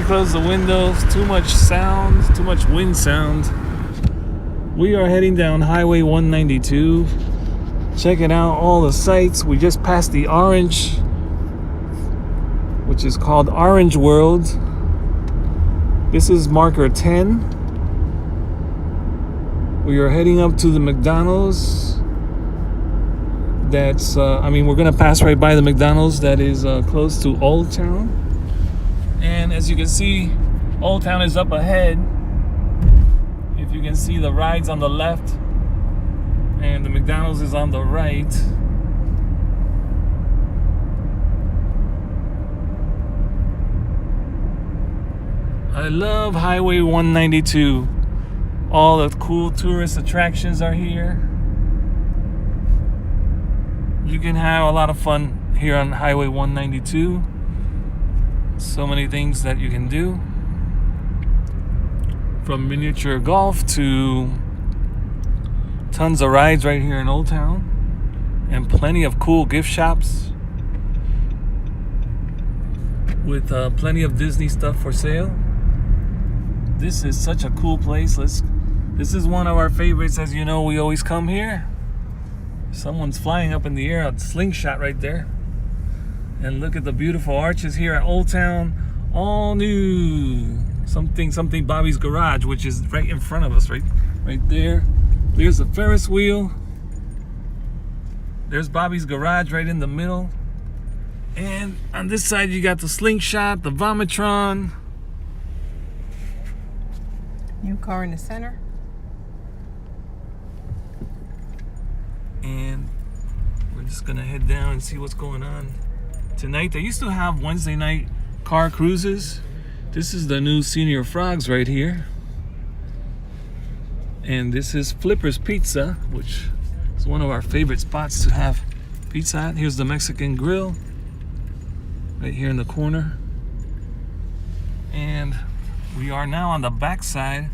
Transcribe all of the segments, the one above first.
close the windows. Too much sound, too much wind sound. We are heading down Highway 192, checking out all the sights. We just passed the Orange, which is called Orange World. This is marker 10. We are heading up to the McDonald's. That's, we're going to pass right by the McDonald's that is close to Old Town. And as you can see, Old Town is up ahead. If you can see, the ride's on the left and the McDonald's is on the right. I love Highway 192. All the cool tourist attractions are here. You can have a lot of fun here on Highway 192. So many things that you can do. From miniature golf to tons of rides right here in Old Town. And plenty of cool gift shops with plenty of Disney stuff for sale. This is such a cool place. This is one of our favorites. As you know, we always come here. Someone's flying up in the air, a slingshot right there. And look at the beautiful arches here at Old Town. All new. Something Bobby's Garage, which is right in front of us, right there. There's a Ferris wheel. There's Bobby's Garage right in the middle. And on this side you got the slingshot, the Vomitron. New car in the center. And we're just gonna head down and see what's going on tonight. They used to have Wednesday night car cruises. This is the new Senior Frogs right here. And this is Flipper's Pizza, which is one of our favorite spots to have pizza at. Here's the Mexican Grill right here in the corner. And we are now on the back side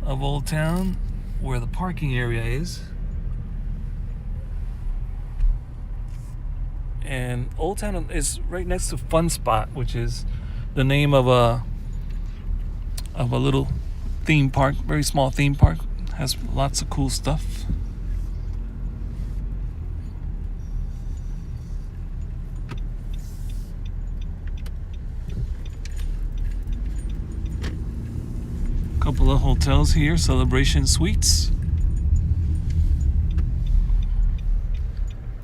of Old Town where the parking area is. And Old Town is right next to Fun Spot, which is the name of a little theme park, very small theme park. Has lots of cool stuff. Couple of hotels here, Celebration Suites.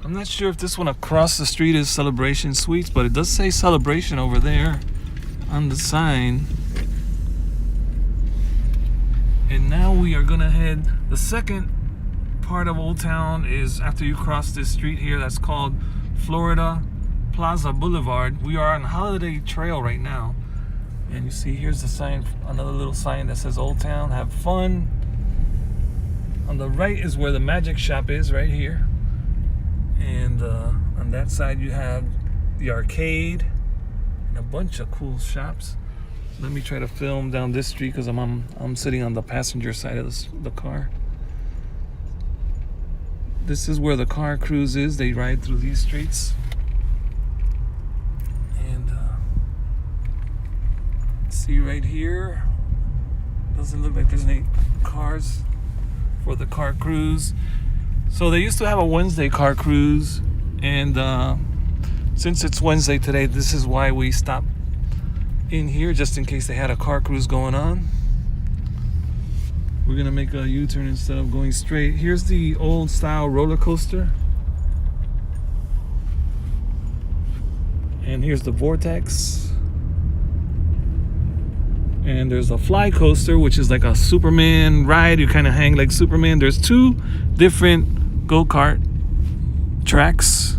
I'm not sure if this one across the street is Celebration Suites, but it does say Celebration over there on the sign. And now we are gonna head, the second part of Old Town is after you cross this street here that's called Florida Plaza Boulevard. We are on Holiday Trail right now. And you see here's the sign, another little sign that says Old Town, have fun. On the right is where the Magic Shop is, right here. And on that side you have the arcade and a bunch of cool shops. Let me try to film down this street because I'm sitting on the passenger side of the car. This is where the car cruise is. They ride through these streets. And see right here, doesn't look like there's any cars for the car cruise. So they used to have a Wednesday car cruise, and since it's Wednesday today, this is why we stopped in here, just in case they had a car cruise going on. We're gonna make a U-turn instead of going straight. Here's the old style roller coaster. And here's the Vortex. And there's a fly coaster, which is like a Superman ride. You kind of hang like Superman. There's two different go-kart tracks.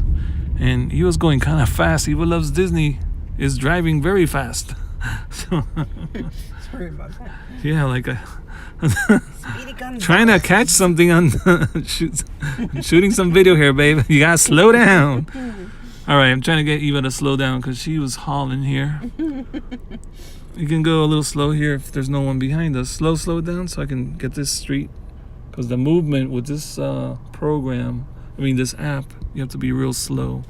And he was going kind of fast. Eva Loves Disney is driving very fast. So, sorry about that. Yeah, like trying to catch something on shooting some video here, babe. You gotta slow down. All right, I'm trying to get Eva to slow down because she was hauling here. You can go a little slow here if there's no one behind us. Slow it down so I can get this street. Because the movement with this this app, you have to be real slow.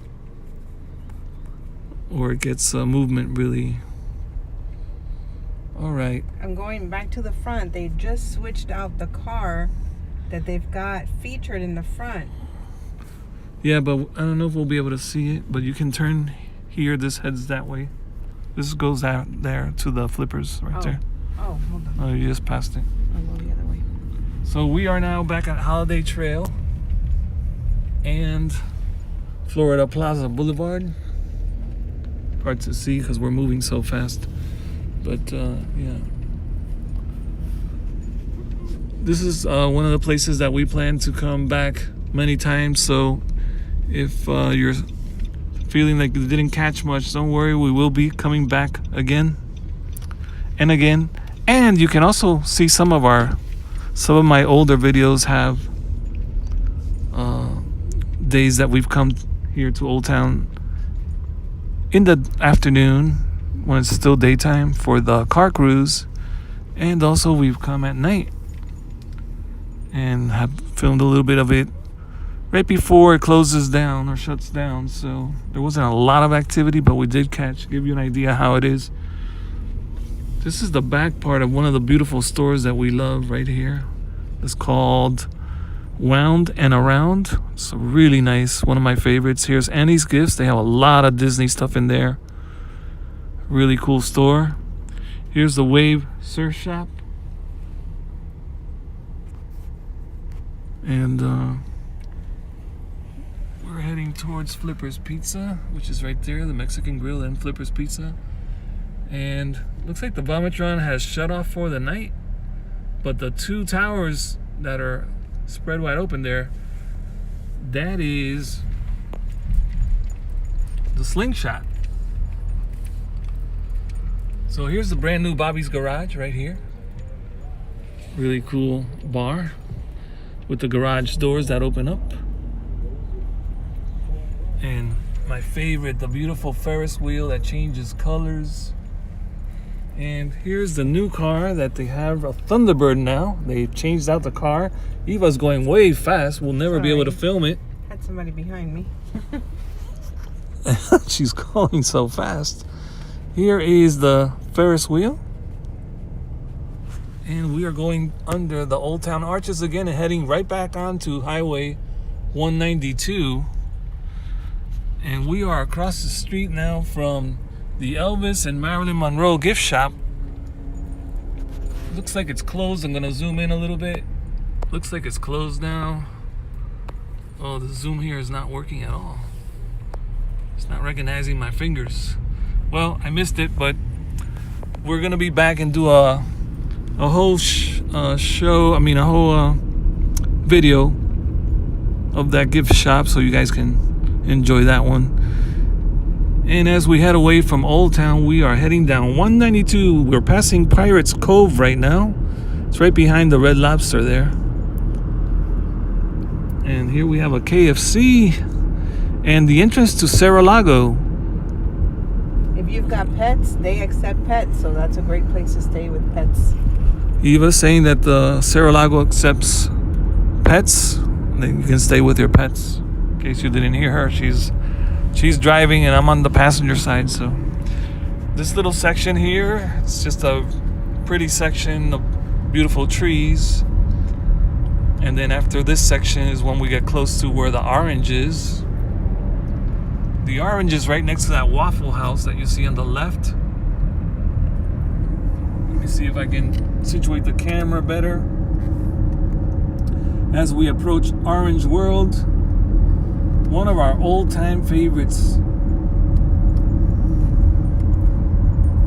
Or it gets movement really All right. I'm going back to the front. They just switched out the car that they've got featured in the front. Yeah, but I don't know if we'll be able to see it, but you can turn here. This heads that way. This goes out there to the flippers right there. Oh, hold on. Oh, you just passed it. I'll go the other way. So we are now back at Holiday Trail and Florida Plaza Boulevard. Hard to see because we're moving so fast. But yeah. This is one of the places that we plan to come back many times. So if you're feeling like you didn't catch much, don't worry. We will be coming back again and again. And you can also see some of my older videos have days that we've come here to Old Town in the afternoon when it's still daytime for the car cruise, and also we've come at night and have filmed a little bit of it right before it closes down or shuts down. So there wasn't a lot of activity, but we did give you an idea how it is. This is the back part of one of the beautiful stores that we love right here. It's called Wound and Around. It's really nice, one of my favorites. Here's Annie's Gifts. They have a lot of Disney stuff in there. Really cool store. Here's the Wave Surf Shop. And we're heading towards Flipper's Pizza, which is right there, the Mexican Grill and Flipper's Pizza. And looks like the Vomitron has shut off for the night, but the two towers that are spread wide open there, that is the Slingshot. So here's the brand new Bobby's Garage right here. Really cool bar with the garage doors that open up. And my favorite, the beautiful Ferris wheel that changes colors. And here's the new car that they have, a Thunderbird now. They changed out the car. Eva's going way fast. We'll never be able to film it. Had somebody behind me. She's going so fast. Here is the Ferris wheel. And we are going under the Old Town Arches again and heading right back onto Highway 192. And we are across the street now from the Elvis and Marilyn Monroe gift shop. Looks like it's closed. I'm gonna zoom in a little bit. Looks like it's closed now. Oh, the zoom here is not working at all. It's not recognizing my fingers. Well, I missed it, but we're gonna be back and do a whole video of that gift shop so you guys can enjoy that one. And as we head away from Old Town, we are heading down 192. We're passing Pirates Cove right now. It's right behind the Red Lobster there. And here we have a KFC and the entrance to Cerro Lago. If you've got pets, they accept pets, so that's a great place to stay with pets. Eva's saying that the Cerro Lago accepts pets. You can stay with your pets. In case you didn't hear her, she's driving and I'm on the passenger side. So this little section here, it's just a pretty section of beautiful trees. And then after this section is when we get close to where the orange is. The orange is right next to that Waffle House that you see on the left. Let me see if I can situate the camera better. As we approach Orange World, one of our old-time favorites.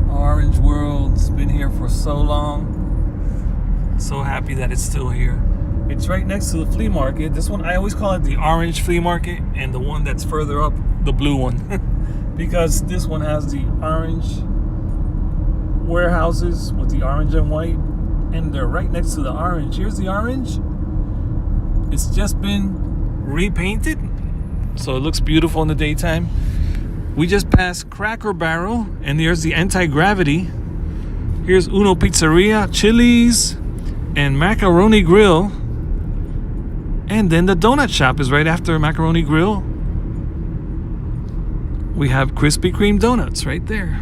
Orange World's been here for so long. So happy that it's still here. It's right next to the flea market. This one, I always call it the orange flea market, and the one that's further up, the blue one. Because this one has the orange warehouses with the orange and white, and they're right next to the orange. Here's the orange. It's just been repainted, so it looks beautiful in the daytime. We just passed Cracker Barrel, and there's the Anti-Gravity. Here's Uno Pizzeria, Chili's, and Macaroni Grill. And then the donut shop is right after Macaroni Grill. We have Krispy Kreme donuts right there.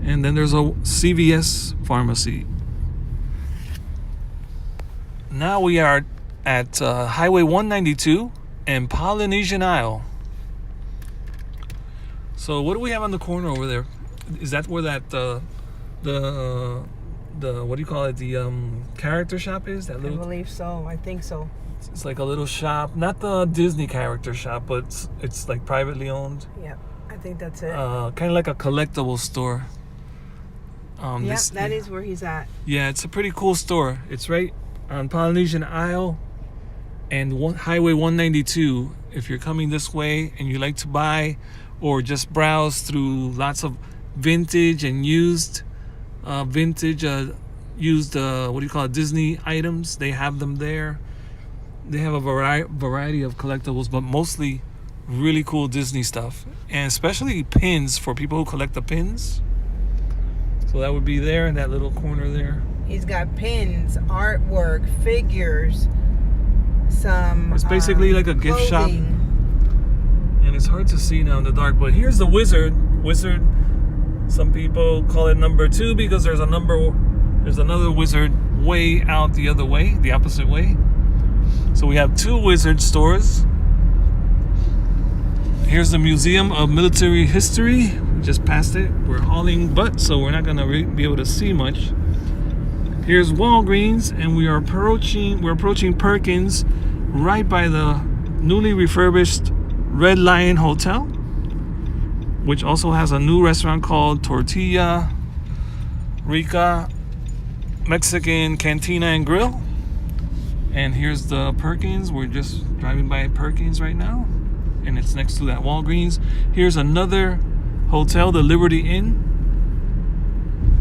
And then there's a CVS pharmacy. Now we are at Highway 192 and Polynesian Isle. So what do we have on the corner over there? Is that where that the what do you call it? The character shop is? That I little. believe so. I think so. It's like a little shop, not the Disney character shop, but it's like privately owned. Yeah, I think that's it. Kind of like a collectible store. Yeah, that is where he's at. Yeah, it's a pretty cool store. It's right on Polynesian Isle and Highway 192. If you're coming this way and you like to buy or just browse through lots of vintage and used what do you call it, Disney items, they have them there. They have a variety of collectibles, but mostly really cool Disney stuff, and especially pins for people who collect the pins. So that would be there in that little corner there. He's got pins, artwork, figures, some. It's basically like a gift shop, and it's hard to see now in the dark. But here's the Wizard. Some people call it number 2 because there's another Wizard way out the other way, the opposite way. So we have 2 Wizard stores. Here's the Museum of Military History. We just passed it. We're hauling butt, so we're not gonna be able to see much. Here's Walgreens, and we're approaching Perkins, right by the newly refurbished Red Lion Hotel, which also has a new restaurant called Tortilla Rica Mexican Cantina and Grill. And here's the Perkins. We're just driving by Perkins right now, and it's next to that Walgreens. Here's another hotel, the Liberty Inn.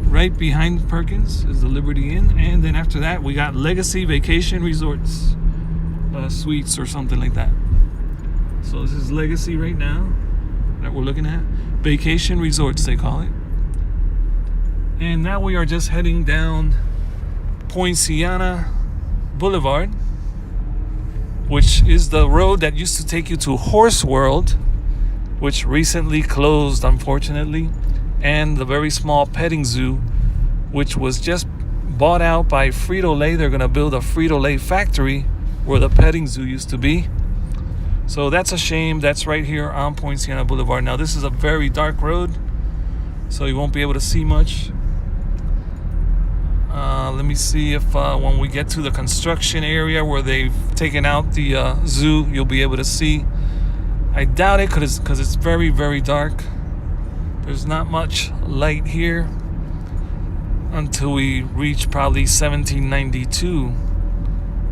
Right behind Perkins is the Liberty Inn, and then after that we got Legacy Vacation Resorts Suites or something like that. So this is Legacy right now that we're looking at. Vacation Resorts, they call it. And now we are just heading down Poinciana Boulevard, which is the road that used to take you to Horse World, which recently closed, unfortunately, and the very small petting zoo, which was just bought out by Frito-Lay. They're going to build a Frito-Lay factory where the petting zoo used to be. So that's a shame. That's right here on Poinciana Boulevard. Now this is a very dark road, so you won't be able to see much. Let me see if when we get to the construction area where they've taken out the zoo, you'll be able to see. I doubt it because it's very, very dark. There's not much light here until we reach probably 1792.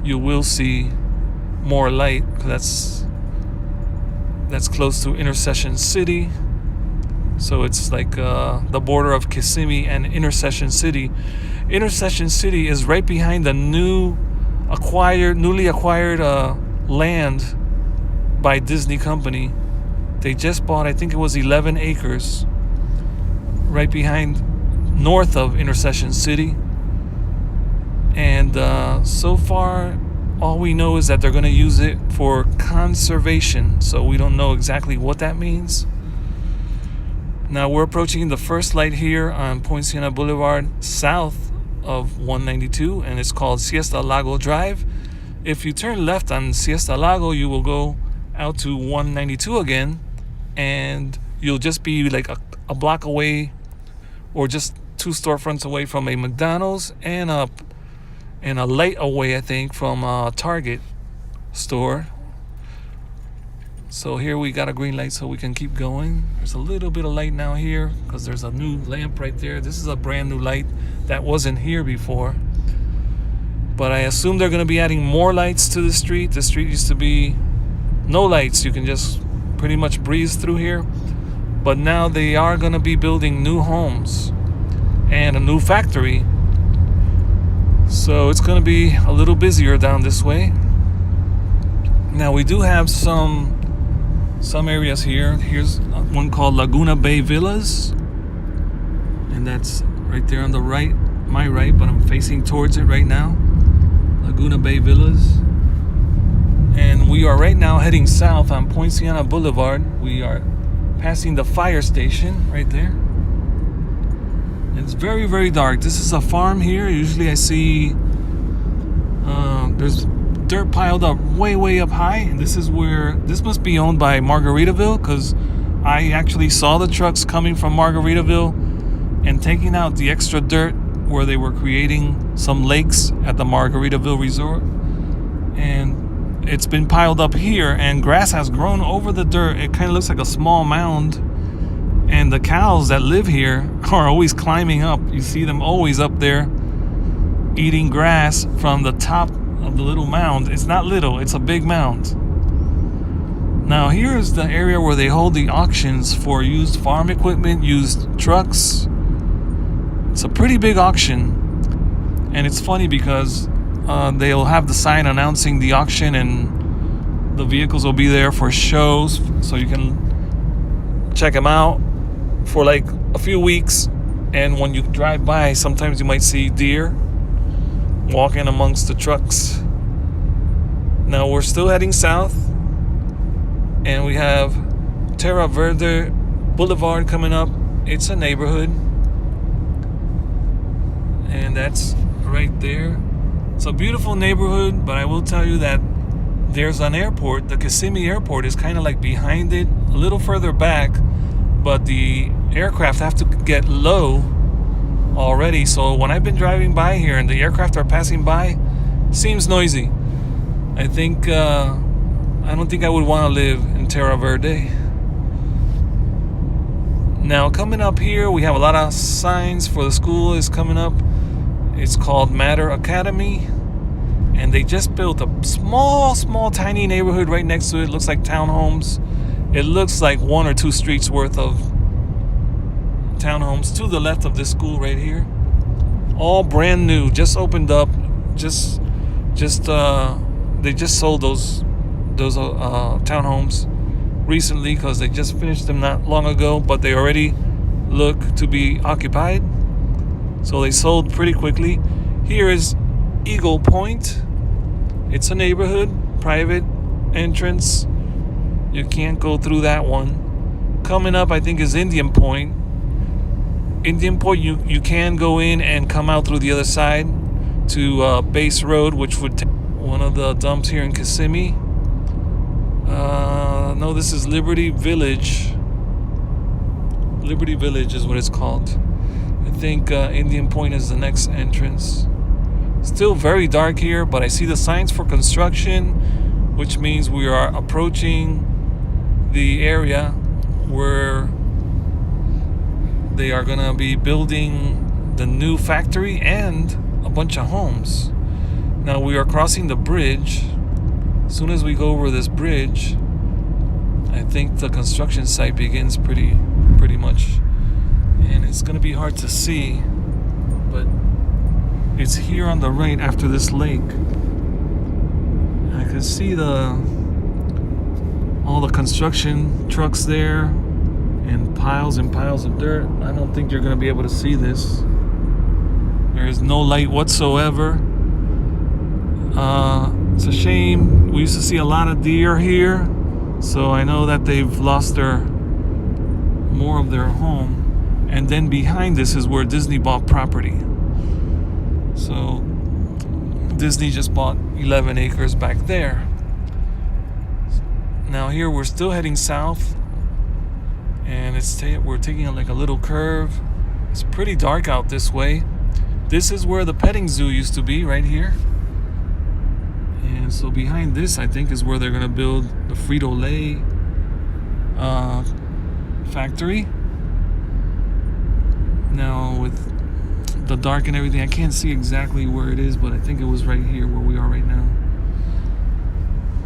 You will see more light because that's close to Intercession City. So it's like the border of Kissimmee and Intercession City. Intercession City is right behind the newly acquired land by Disney Company. They just bought, I think it was 11 acres right behind, north of Intercession City. And so far, all we know is that they're going to use it for conservation. So we don't know exactly what that means. Now we're approaching the first light here on Poinciana Boulevard, south of 192, and it's called Siesta Lago Drive. If you turn left on Siesta Lago, you will go out to 192 again, and you'll just be like a block away, or just 2 storefronts away from a McDonald's and a light away, I think, from a Target store. So here we got a green light, so we can keep going. There's a little bit of light now here because there's a new lamp right there. This is a brand new light that wasn't here before. But I assume they're going to be adding more lights to the street. The street used to be no lights. You can just pretty much breeze through here. But now they are going to be building new homes and a new factory. So it's going to be a little busier down this way. Now we do have some areas here. Here's one called Laguna Bay Villas, and that's right there on the right, my right, but I'm facing towards it right now. Laguna Bay Villas. And we are right now heading south on Poinciana Boulevard. We are passing the fire station right there. It's very, very dark. This is a farm here. Usually I see there's dirt piled up way up high, and this must be owned by Margaritaville, because I actually saw the trucks coming from Margaritaville and taking out the extra dirt where they were creating some lakes at the Margaritaville resort, and it's been piled up here, and grass has grown over the dirt. It kind of looks like a small mound, and the cows that live here are always climbing up. You see them always up there eating grass from the top of the little mound. It's not little, it's a big mound. Now here's the area where they hold the auctions for used farm equipment, used trucks. It's a pretty big auction, and it's funny because they'll have the sign announcing the auction, and the vehicles will be there for shows, so you can check them out for like a few weeks. And when you drive by, sometimes you might see deer walking amongst the trucks. Now we're still heading south, and we have Blvd Boulevard coming up. It's a neighborhood, and that's right there. It's a beautiful neighborhood, but I will tell you that there's an airport. The Kissimmee airport is kind of like behind it, a little further back, but the aircraft have to get low already. So when I've been driving by here and the aircraft are passing by, it seems noisy. I don't think I would want to live in Blvd. Now coming up here, we have a lot of signs for the school is coming up. It's called Matter Academy, and they just built a small tiny neighborhood right next to it. Looks like townhomes. It looks like 1 or 2 streets worth of townhomes to the left of this school right here. All brand new, just opened up. They just sold those townhomes recently because they just finished them not long ago, but they already look to be occupied, so they sold pretty quickly. Here is Eagle Point. It's a neighborhood, private entrance. You can't go through that one. Coming up, I think, is Indian Point. Indian Point, you can go in and come out through the other side to Base Road, which would take one of the dumps here in Kissimmee. No, this is Liberty Village. Liberty Village is what it's called. I think Indian Point is the next entrance. Still very dark here, but I see the signs for construction, which means we are approaching the area where they are going to be building the new factory and a bunch of homes. Now we are crossing the bridge. As soon as we go over this bridge, I think the construction site begins pretty much. And it's going to be hard to see, but it's here on the right after this lake. I can see all the construction trucks there, and piles of dirt. I don't think you're going to be able to see this. There is no light whatsoever. It's a shame. We used to see a lot of deer here, so I know that they've lost more of their home. And then behind this is where Disney bought property. So Disney just bought 11 acres back there. Now here we're still heading south, and we're taking like a little curve. It's pretty dark out this way. This is where the petting zoo used to be, right here. And so behind this, I think, is where they're going to build the Frito-Lay factory. Now with the dark and everything, I can't see exactly where it is, but I think it was right here where we are right now.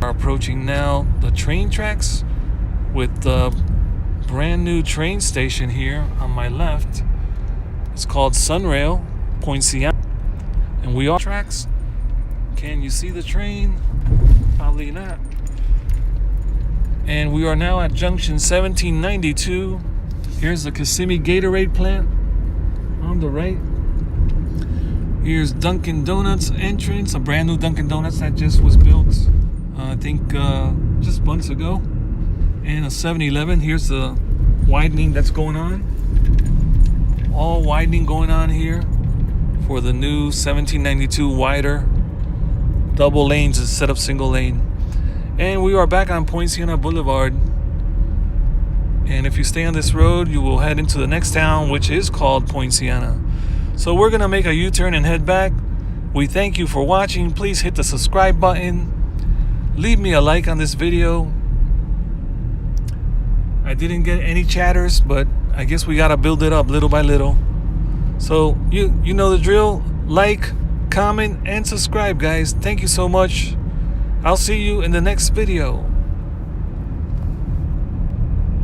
We're approaching now the train tracks with the brand new train station here on my left. It's called Sunrail Poinciana, and we are tracks. Can you see the train? Probably not. And we are now at Junction 1792. Here's the Kissimmee Gatorade plant on the right. Here's Dunkin' Donuts entrance, a brand new Dunkin' Donuts that just was built, I think just months ago. And a 7-Eleven. Here's the widening that's going on all widening going on here for the new 1792 wider double lanes instead of single lane. And we are back on Poinciana Boulevard. And if you stay on this road, you will head into the next town, which is called Poinciana. So we're going to make a U-turn and head back. We thank you for watching. Please hit the subscribe button. Leave me a like on this video. I didn't get any chatters, but I guess we got to build it up little by little. So you know the drill. Like, comment, and subscribe, guys. Thank you so much. I'll see you in the next video.